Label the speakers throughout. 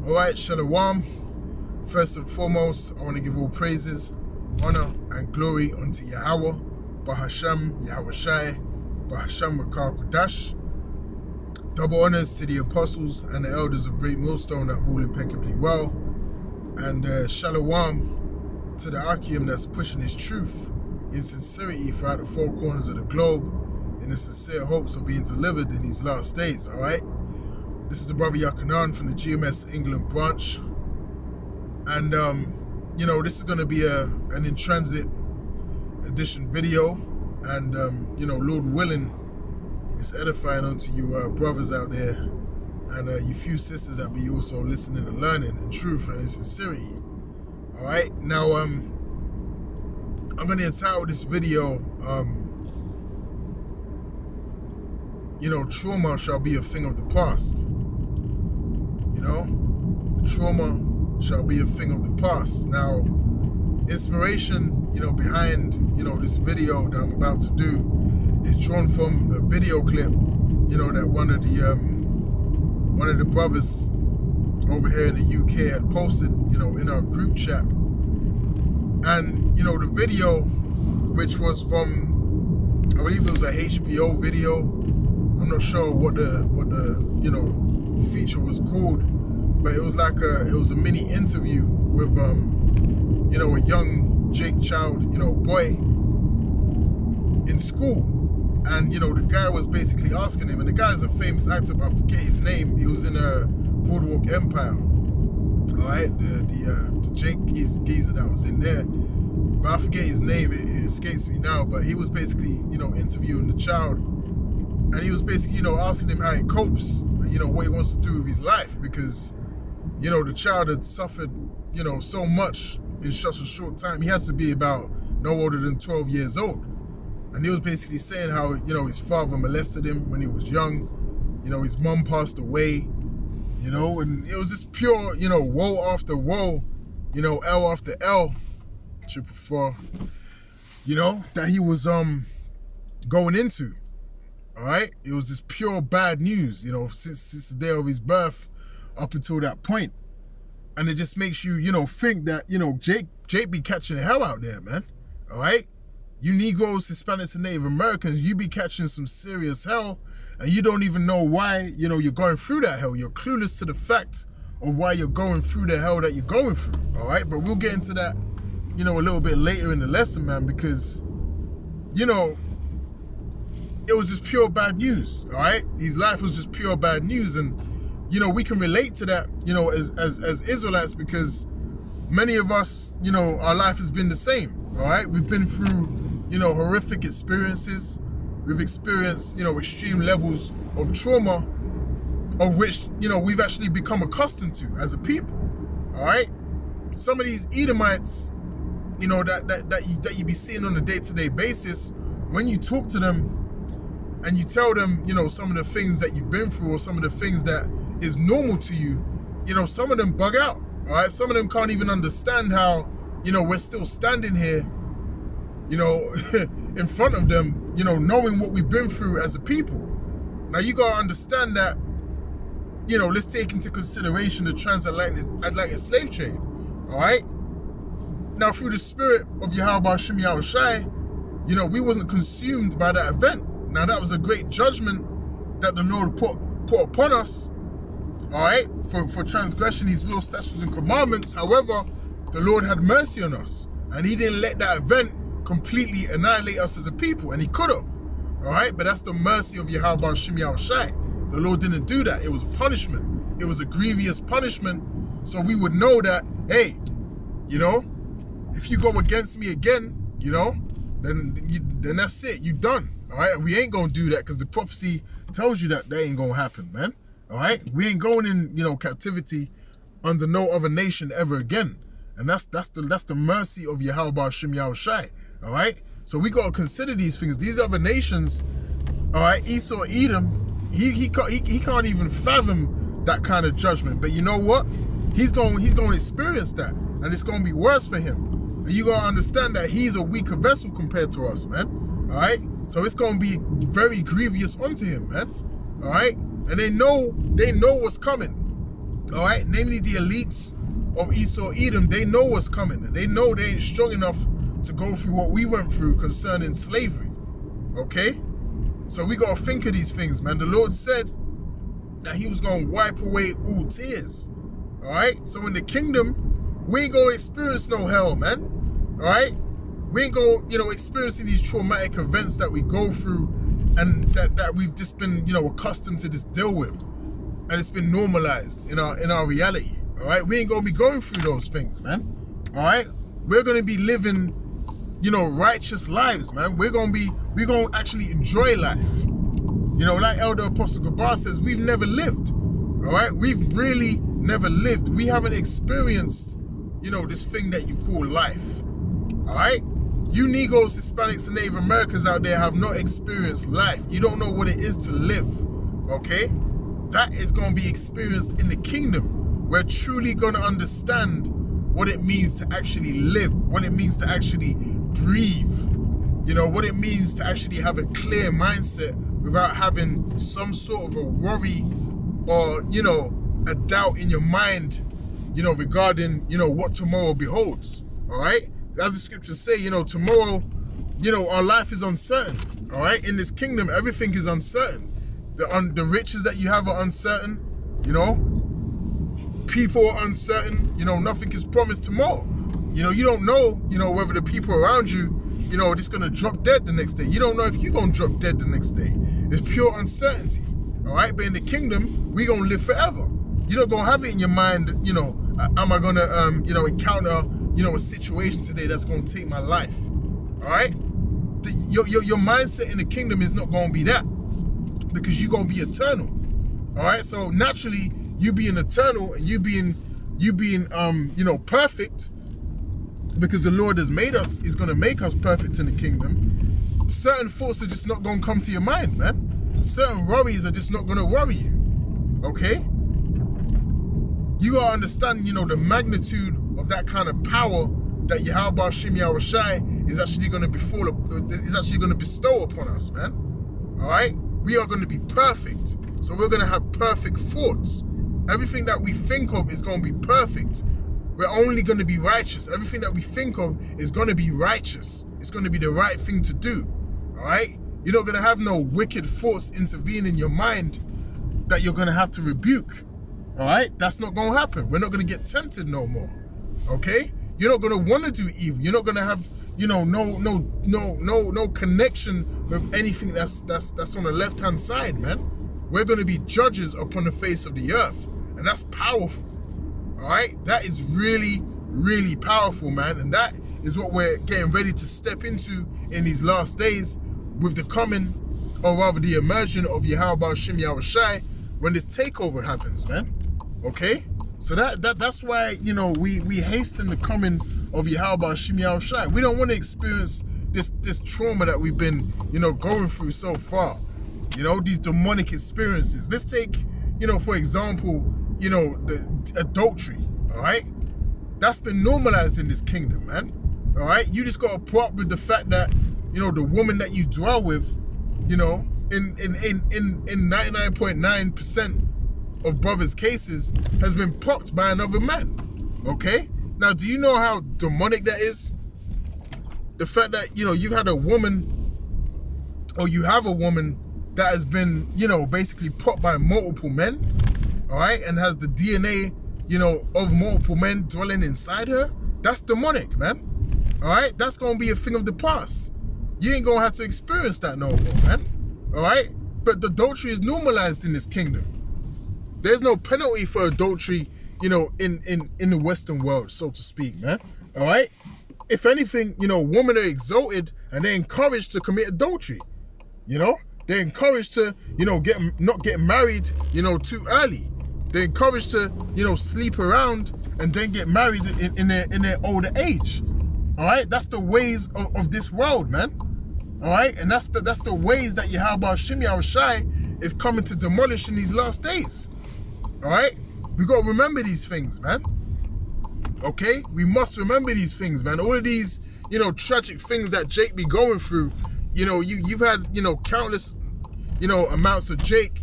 Speaker 1: Alright, Shalom. First and foremost, I want to give all praises, honor, and glory unto Yahweh, Bahasham, Yahweh Shai, Bahasham Rakar Kodash. Double honors to the apostles and the elders of Great Millstone that rule impeccably well. And Shalom to the Akim that's pushing his truth in sincerity throughout the four corners of the globe in the sincere hopes of being delivered in these last days, alright? This is the brother Yakanan from the GMS England branch. And, you know, this is going to be an in-transit edition video. And, you know, Lord willing, it's edifying unto you brothers out there and you few sisters that be also listening and learning in truth and in sincerity. All right. Now, I'm going to entitle this video, you know, trauma shall be a thing of the past. You know, trauma shall be a thing of the past. Now, inspiration, you know, behind, you know, this video that I'm about to do is drawn from a video clip, you know, that one of the brothers over here in the UK had posted, you know, in our group chat. And, you know, the video, which was from, I believe it was a HBO video. I'm not sure what the you know, feature was called, but it was like it was a mini interview with you know, a young Jake Child, you know, boy in school. And, you know, the guy was basically asking him, and the guy's a famous actor, but I forget his name. He was in Boardwalk Empire, all right? The Jake geezer that was in there, but I forget his name. It escapes me now. But he was basically, you know, interviewing the child, and he was basically, you know, asking him how he copes, you know, what he wants to do with his life, because, you know, the child had suffered, you know, so much in such a short time. He had to be about no older than 12 years old. And he was basically saying how, you know, his father molested him when he was young. You know, his mom passed away, you know, and it was just pure, you know, woe after woe, you know, L after L, 444, you know, that he was going into. All right? It was just pure bad news, you know, since the day of his birth up until that point. And it just makes you, you know, think that, you know, Jake be catching hell out there, man. All right? You Negroes, Hispanics, and Native Americans, you be catching some serious hell, and you don't even know why, you know, you're going through that hell. You're clueless to the fact of why you're going through the hell that you're going through, all right? But we'll get into that, you know, a little bit later in the lesson, man, because, you know, it was just pure bad news, all right? His life was just pure bad news, and, you know, we can relate to that, you know, as Israelites, because many of us, you know, our life has been the same, all right? We've been through, you know, horrific experiences. We've experienced, you know, extreme levels of trauma, of which, you know, we've actually become accustomed to as a people, all right? Some of these Edomites, you know, that you be seeing on a day-to-day basis, when you talk to them and you tell them, you know, some of the things that you've been through or some of the things that is normal to you, you know, some of them bug out, all right? Some of them can't even understand how, you know, we're still standing here, you know, in front of them, you know, knowing what we've been through as a people. Now, you got to understand that, you know, let's take into consideration the transatlantic slave trade, all right? Now, through the spirit of Yahweh Shem Yahweh Shai, you know, we wasn't consumed by that event. Now, that was a great judgment that the Lord put upon us, all right, for transgression, his law, statutes, and commandments. However, the Lord had mercy on us, and he didn't let that event completely annihilate us as a people, and he could have, all right? But that's the mercy of Yahweh Shem Yahweh Shai. The Lord didn't do that. It was punishment. It was a grievous punishment, so we would know that, hey, you know, if you go against me again, you know, then that's it. You done, all right? And we ain't gonna do that because the prophecy tells you that ain't gonna happen, man, all right? We ain't going in, you know, captivity under no other nation ever again. And that's the mercy of Yahweh Shem Yahweh Shai, all right? So we got to consider these things. These other nations, all right, Esau, Edom, he can't even fathom that kind of judgment. But you know what? He's going to experience that, and it's going to be worse for him. And you got to understand that he's a weaker vessel compared to us, man, all right? So it's going to be very grievous unto him, man, all right? And they know what's coming. all right? Namely the elites of Esau Edom, they know what's coming. They know they ain't strong enough to go through what we went through concerning slavery, okay? So we got to think of these things, man. The Lord said that he was going to wipe away all tears, all right? So in the kingdom, we ain't going to experience no hell, man, all right? We ain't going to, experiencing these traumatic events that we go through and that we've just been, accustomed to just deal with. And it's been normalized in our reality, all right? We ain't going to be going through those things, man, all right? We're going to be living, righteous lives, man. We're going to actually enjoy life. Like Elder Apostle Gabar says, we've never lived, all right? We've really never lived. We haven't experienced, this thing that you call life, all right? You Negroes, Hispanics, and Native Americans out there have not experienced life. You don't know what it is to live, okay? That is going to be experienced in the kingdom. We're truly going to understand what it means to actually live, what it means to actually breathe, what it means to actually have a clear mindset without having some sort of a worry or, a doubt in your mind, regarding, what tomorrow beholds, all right? As the scriptures say, tomorrow, our life is uncertain, all right? In this kingdom, everything is uncertain. The riches that you have are uncertain, people are uncertain, nothing is promised tomorrow. You don't know, whether the people around you, are just gonna drop dead the next day. You don't know if you're gonna drop dead the next day. It's pure uncertainty, all right? But in the kingdom, we gonna live forever. You're not gonna have it in your mind, am I gonna, encounter, a situation today that's gonna take my life, all right? Your mindset in the kingdom is not gonna be that, because you're gonna be eternal, all right? So naturally, you being eternal and you being perfect, because the Lord has made us, is gonna make us perfect in the kingdom. Certain thoughts are just not gonna come to your mind, man. Certain worries are just not gonna worry you, okay? You gotta understand, the magnitude of that kind of power that Yahweh Shem Yahushai is actually gonna bestow upon us, man. All right? We are gonna be perfect. So we're gonna have perfect thoughts. Everything that we think of is gonna be perfect. We're only gonna be righteous. Everything that we think of is gonna be righteous. It's gonna be the right thing to do. All right? You're not gonna have no wicked thoughts intervene in your mind that you're gonna have to rebuke. All right? That's not gonna happen. We're not gonna get tempted no more. Okay? You're not gonna want to do evil. You're not gonna have, no connection with anything that's on the left-hand side, man. We're gonna be judges upon the face of the earth, and that's powerful. All right? That is really, really powerful, man, and that is what we're getting ready to step into in these last days with the coming, or rather the immersion of Yahweh Shem Yahushai when this takeover happens, man. Okay? So that's why, we hasten the coming of Yahweh Shem Yahushai. We don't want to experience this trauma that we've been, going through so far. These demonic experiences. Let's take, for example, the adultery, all right? That's been normalized in this kingdom, man. All right? You just got to put up with the fact that, the woman that you dwell with, in 99.9% of brothers' cases has been popped by another man, okay? Now, do you know how demonic that is? The fact that, you've had a woman, or you have a woman that has been, basically popped by multiple men, all right? And has the DNA, of multiple men dwelling inside her. That's demonic, man, all right? That's going to be a thing of the past. You ain't going to have to experience that no more, man, all right? But the adultery is normalized in this kingdom. There's no penalty for adultery, in the Western world, so to speak, man. All right? If anything, women are exalted and they're encouraged to commit adultery. They're encouraged to, not get married, too early. They're encouraged to, sleep around and then get married in their older age. All right? That's the ways of this world, man. All right? And that's the ways that Yahweh Shem Yahushai is coming to demolish in these last days. All right? We got to remember these things, man. Okay? We must remember these things, man. All of these, tragic things that Jake be going through, you've had, countless, amounts of Jake,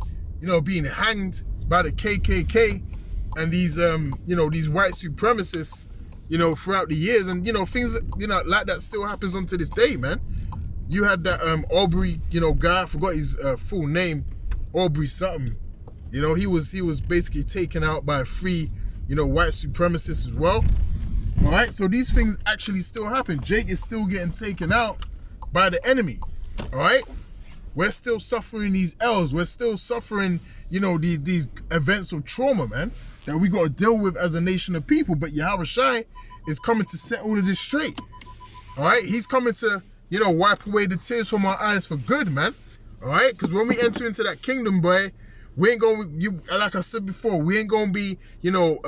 Speaker 1: being hanged by the KKK, and these you know, these white supremacists, you know, throughout the years, and you know, things, you know, like that still happens on to this day, man. You had that Aubrey, you know, guy, I forgot his full name, Aubrey something. You know, he was basically taken out by 3, you know, white supremacists as well. All right, so these things actually still happen. Jake is still getting taken out by the enemy. All right, we're still suffering these L's. We're still suffering, you know, these events of trauma, man, that we got to deal with as a nation of people. But Yahweh Shai is coming to set all of this straight. All right, he's coming to, you know, wipe away the tears from our eyes for good, man. All right, because when we enter into that kingdom, boy, we ain't going to, like I said before, we ain't going to be, you know,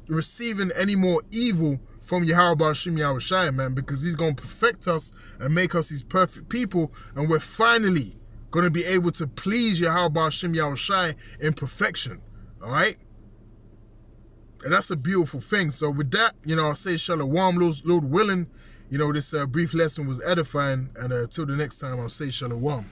Speaker 1: receiving any more evil from Yahweh Bashim Yahweh Shai, man, because he's going to perfect us and make us these perfect people, and we're finally going to be able to please Yahweh Bashim Yahweh Shai in perfection, all right? And that's a beautiful thing. So with that, you know, I'll say Shalom, Lord willing. You know, this brief lesson was edifying, and till the next time, I'll say Shalom.